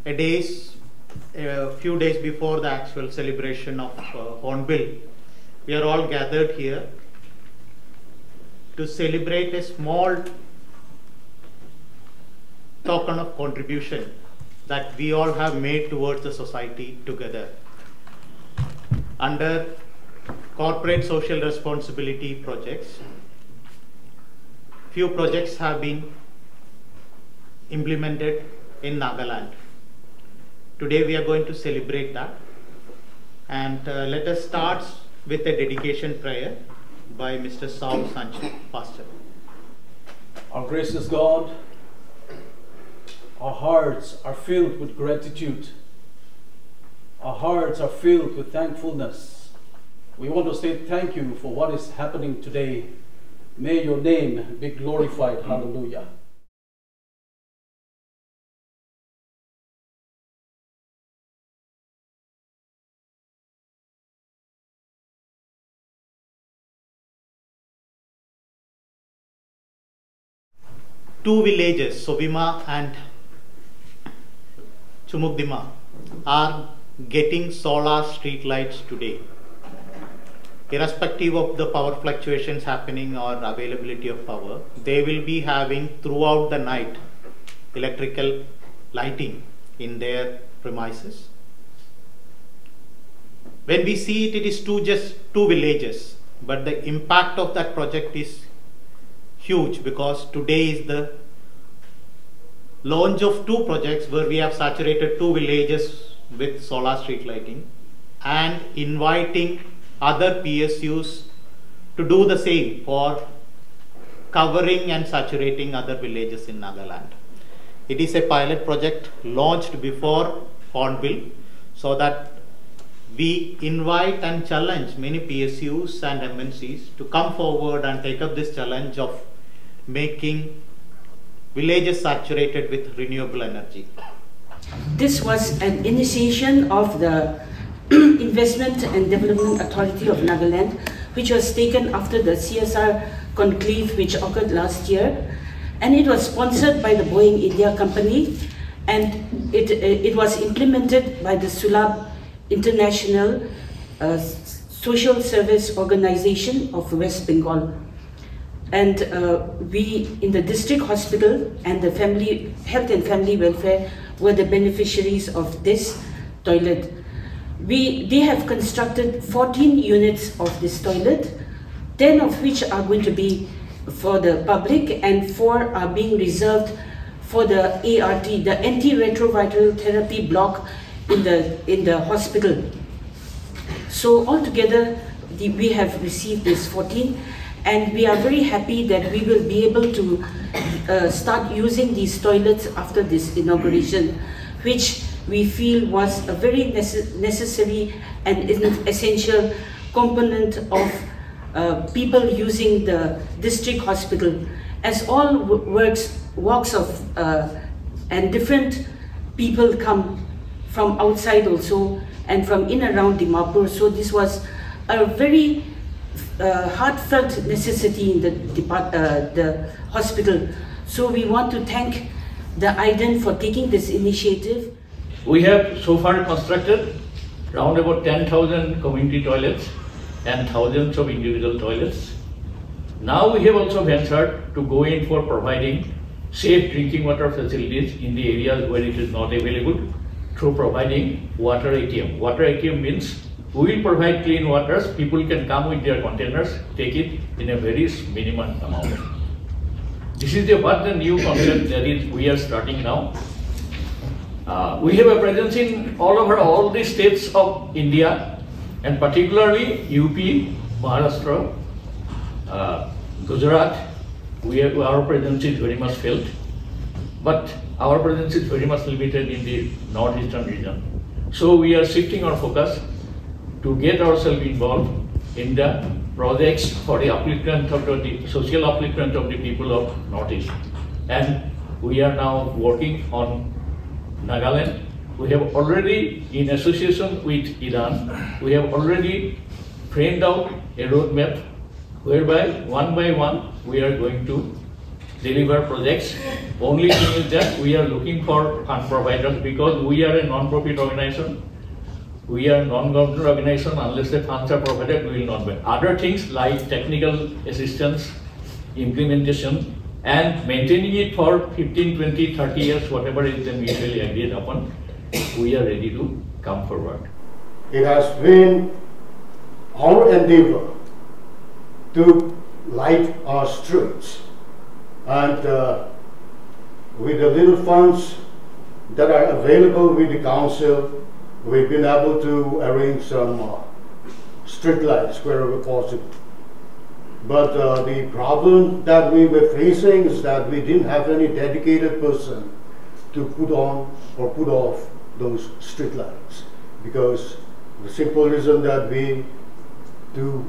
a few days before the actual celebration of Hornbill, we are all gathered here to celebrate a small token of contribution that we all have made towards the society together. Under corporate social responsibility projects, few projects have been implemented in Nagaland. Today we are going to celebrate that, and let us start with a dedication prayer by Mr. Saul Sanchez, Pastor. Our gracious God, our hearts are filled with gratitude. Our hearts are filled with thankfulness. We want to say thank you for what is happening today. May your name be glorified. Hallelujah. Two villages, Sobima and Chumukdima, are getting solar street lights today. Irrespective of the power fluctuations happening or availability of power, they will be having throughout the night electrical lighting in their premises. When we see it, it is just two villages, but the impact of that project is huge, because today is the launch of two projects where we have saturated two villages with solar street lighting and inviting other PSUs to do the same for covering and saturating other villages in Nagaland. It is a pilot project launched before Hornbill, so that we invite and challenge many PSUs and MNCs to come forward and take up this challenge of making villages saturated with renewable energy. This was an initiation of the Investment and Development Authority of Nagaland, which was taken after the CSR conclave which occurred last year, and it was sponsored by the Boeing India company, and it was implemented by the Sulabh International Social Service Organization of West Bengal. And we in the district hospital and the family health and family welfare were the beneficiaries of this toilet. They have constructed 14 units of this toilet, 10 of which are going to be for the public and 4 are being reserved for the ART, the antiretroviral therapy block in the hospital. So altogether we have received this 14. And we are very happy that we will be able to start using these toilets after this inauguration, which we feel was a very necessary and essential component of people using the district hospital, as all walks of and different people come from outside also and from in around Dimapur. So this was a very heartfelt necessity in the hospital. So we want to thank the Idan for taking this initiative. We have so far constructed around about 10,000 community toilets and thousands of individual toilets. Now we have also ventured to go in for providing safe drinking water facilities in the areas where it is not available through providing water ATM. Water ATM means we will provide clean waters. People can come with their containers, take it in a very minimum amount. This is what the new concept that is we are starting now. We have a presence in all the states of India, and particularly UP, Maharashtra, Gujarat. Our presence is very much felt, but our presence is very much limited in the northeastern region. So we are shifting our focus to get ourselves involved in the projects for the upliftment of the social upliftment of the people of Northeast. And we are now working on Nagaland. We have already, in association with Idan, we have already framed out a roadmap whereby one by one we are going to deliver projects. Only thing is that we are looking for fund providers because we are a non-profit organization. We are a non-government organization. Unless the funds are provided, we will not win. Other things like technical assistance, implementation, and maintaining it for 15, 20, 30 years, whatever is the mutually agreed upon, we are ready to come forward. It has been our endeavor to light our streets, and with the little funds that are available with the council, we've been able to arrange some street lights wherever possible. But the problem that we were facing is that we didn't have any dedicated person to put on or put off those street lights, because the simple reason that we do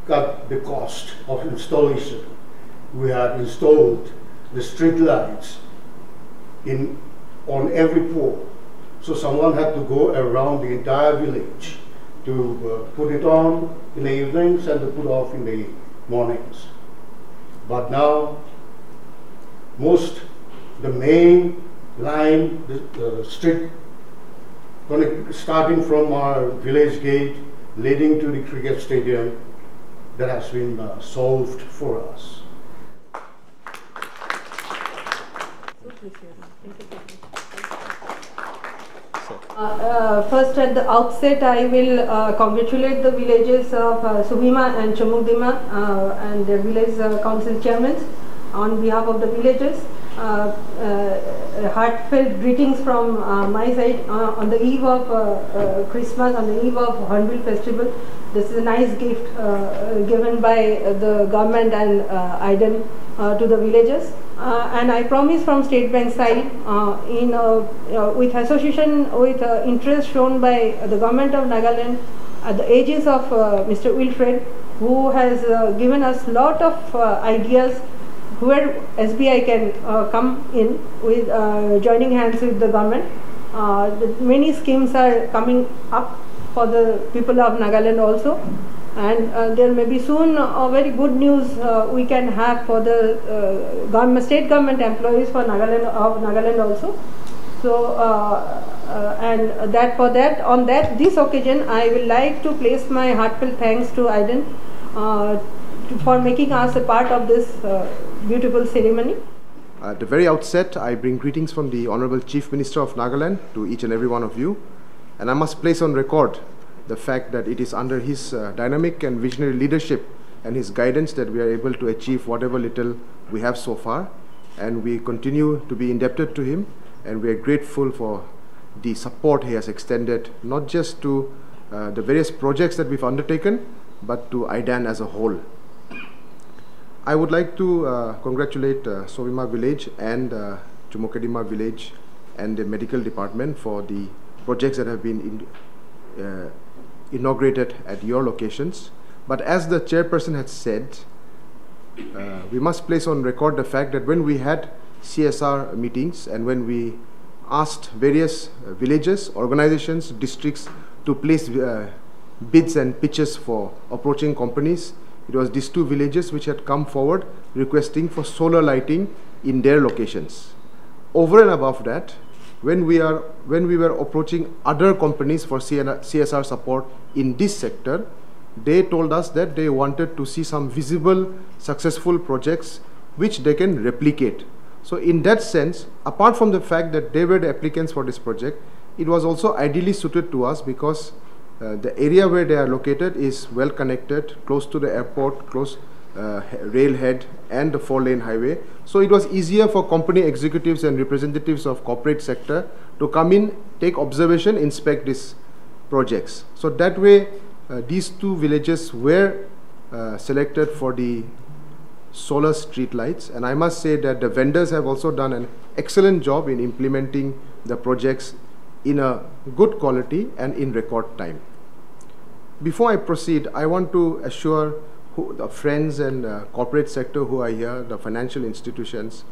cut the cost of installation. We had installed the street lights on every pole, so someone had to go around the entire village to put it on in the evenings and to put off in the mornings. But now the main line, the street starting from our village gate leading to the cricket stadium, that has been solved for us. First, at the outset, I will congratulate the villages of Subhima and Chamukdima and their village council chairmen on behalf of the villagers. Heartfelt greetings from my side on the eve of Christmas, on the eve of Hornbill Festival. This is a nice gift given by the government and Idan to the villagers. And I promise from State Bank side, with association, with interest shown by the government of Nagaland at the ages of Mr. Wilfred, who has given us lot of ideas where SBI can come in with joining hands with the government. Many schemes are coming up for the people of Nagaland also, and there may be soon very good news we can have for the state government employees for Nagaland also. So on this occasion, I will like to place my heartfelt thanks to Idan for making us a part of this beautiful ceremony. At the very outset, I bring greetings from the Honorable Chief Minister of Nagaland to each and every one of you. And I must place on record the fact that it is under his dynamic and visionary leadership and his guidance that we are able to achieve whatever little we have so far. And we continue to be indebted to him, and we are grateful for the support he has extended, not just to the various projects that we've undertaken, but to Idan as a whole. I would like to congratulate Sobima village and Chumokadima village and the medical department for the projects that have been inaugurated at your locations. But as the chairperson had said, we must place on record the fact that when we had CSR meetings and when we asked various villages, organizations, districts to place bids and pitches for approaching companies, it was these two villages which had come forward requesting for solar lighting in their locations. Over and above that, when we were approaching other companies for CSR support in this sector, they told us that they wanted to see some visible, successful projects which they can replicate. So in that sense, apart from the fact that they were the applicants for this project, it was also ideally suited to us because the area where they are located is well connected, close to the airport, close railhead and the 4-lane highway. So it was easier for company executives and representatives of corporate sector to come in, take observation, inspect these projects. So that way, these two villages were selected for the solar street lights, and I must say that the vendors have also done an excellent job in implementing the projects in a good quality and in record time. Before I proceed, I want to assure the friends and corporate sector who are here, the financial institutions,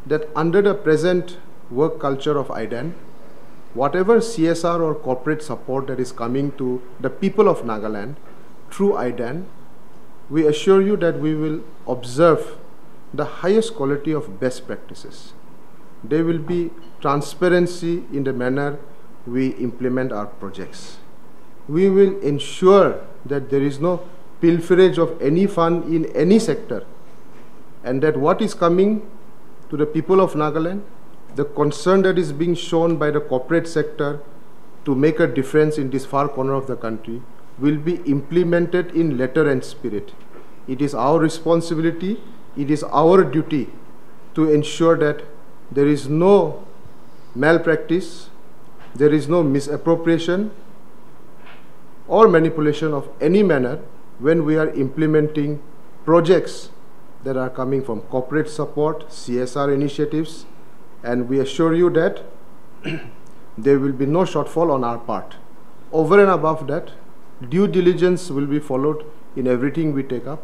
that under the present work culture of Idan, whatever CSR or corporate support that is coming to the people of Nagaland through Idan, we assure you that we will observe the highest quality of best practices. There will be transparency in the manner we implement our projects. We will ensure that there is no pilferage of any fund in any sector, and that what is coming to the people of Nagaland, the concern that is being shown by the corporate sector to make a difference in this far corner of the country, will be implemented in letter and spirit. It is our responsibility, it is our duty to ensure that there is no malpractice, there is no misappropriation or manipulation of any manner when we are implementing projects that are coming from corporate support, CSR initiatives, and we assure you that there will be no shortfall on our part. Over and above that, due diligence will be followed in everything we take up,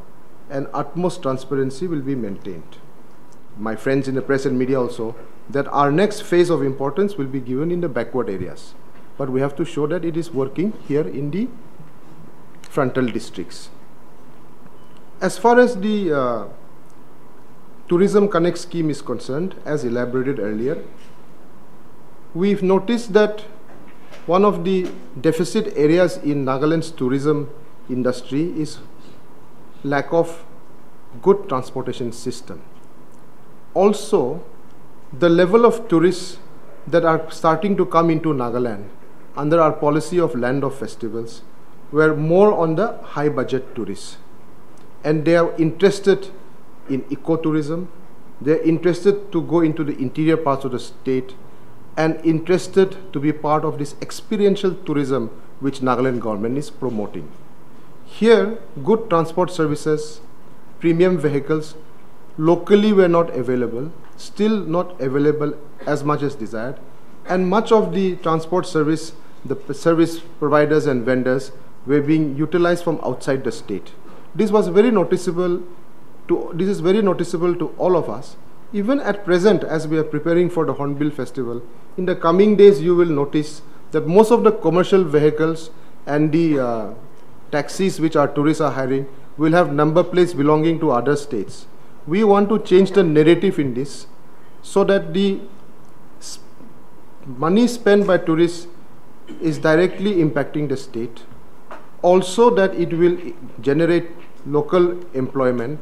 and utmost transparency will be maintained. My friends in the press and media also, that our next phase of importance will be given in the backward areas. But we have to show that it is working here in the frontal districts. As far as the Tourism Connect scheme is concerned, as elaborated earlier, we've noticed that one of the deficit areas in Nagaland's tourism industry is lack of good transportation system. Also, the level of tourists that are starting to come into Nagaland under our policy of Land of Festivals were more on the high budget tourists, and they are interested in ecotourism, they are interested to go into the interior parts of the state, and interested to be part of this experiential tourism which Nagaland government is promoting. Here, good transport services, premium vehicles locally were not available, still not available as much as desired, and much of the transport service, the service providers and vendors were being utilized from outside the state. This was very noticeable this is very noticeable to all of us. Even at present, as we are preparing for the Hornbill Festival, in the coming days you will notice that most of the commercial vehicles and the taxis which our tourists are hiring will have number plates belonging to other states. We want to change the narrative in this so that the money spent by tourists is directly impacting the state. Also that it will generate local employment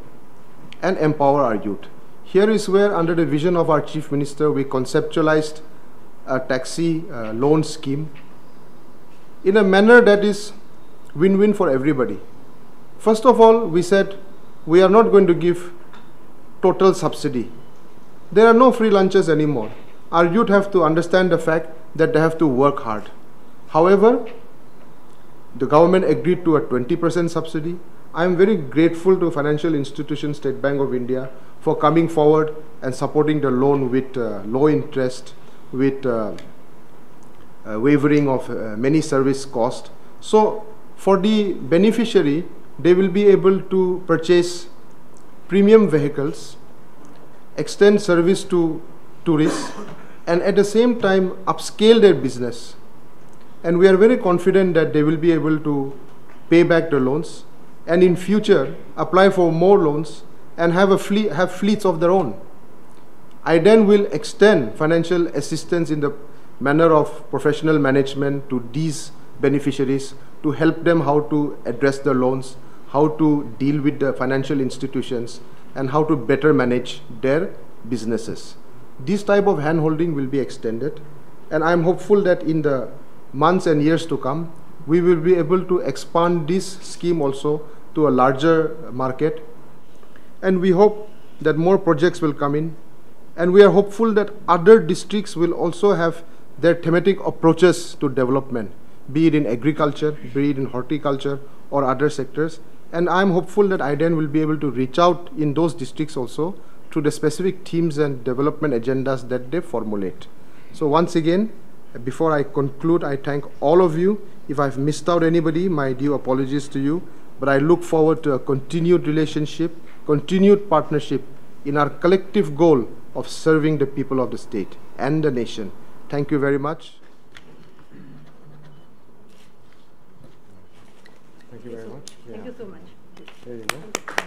and empower our youth. Here is where, under the vision of our Chief Minister, we conceptualized a taxi loan scheme in a manner that is win-win for everybody. First of all, we said we are not going to give total subsidy. There are no free lunches anymore. Our youth have to understand the fact that they have to work hard. However, the government agreed to a 20% subsidy. I am very grateful to financial institution State Bank of India for coming forward and supporting the loan with low interest, with waivering of many service costs. So for the beneficiary, they will be able to purchase premium vehicles, extend service to tourists, and at the same time upscale their business. And we are very confident that they will be able to pay back the loans, and in future apply for more loans and have fleets of their own. Idan will extend financial assistance in the manner of professional management to these beneficiaries to help them how to address the loans, how to deal with the financial institutions, and how to better manage their businesses. This type of hand-holding will be extended, and I am hopeful that in the months and years to come, we will be able to expand this scheme also to a larger market, and we hope that more projects will come in, and we are hopeful that other districts will also have their thematic approaches to development, be it in agriculture, be it in horticulture or other sectors, and I am hopeful that Idan will be able to reach out in those districts also to the specific themes and development agendas that they formulate. So once again, before I conclude, I thank all of you. If I've missed out anybody, my due apologies to you, but I look forward to a continued relationship, continued partnership in our collective goal of serving the people of the state and the nation. Thank you very much. Thank you very much. Thank you so much. There you go.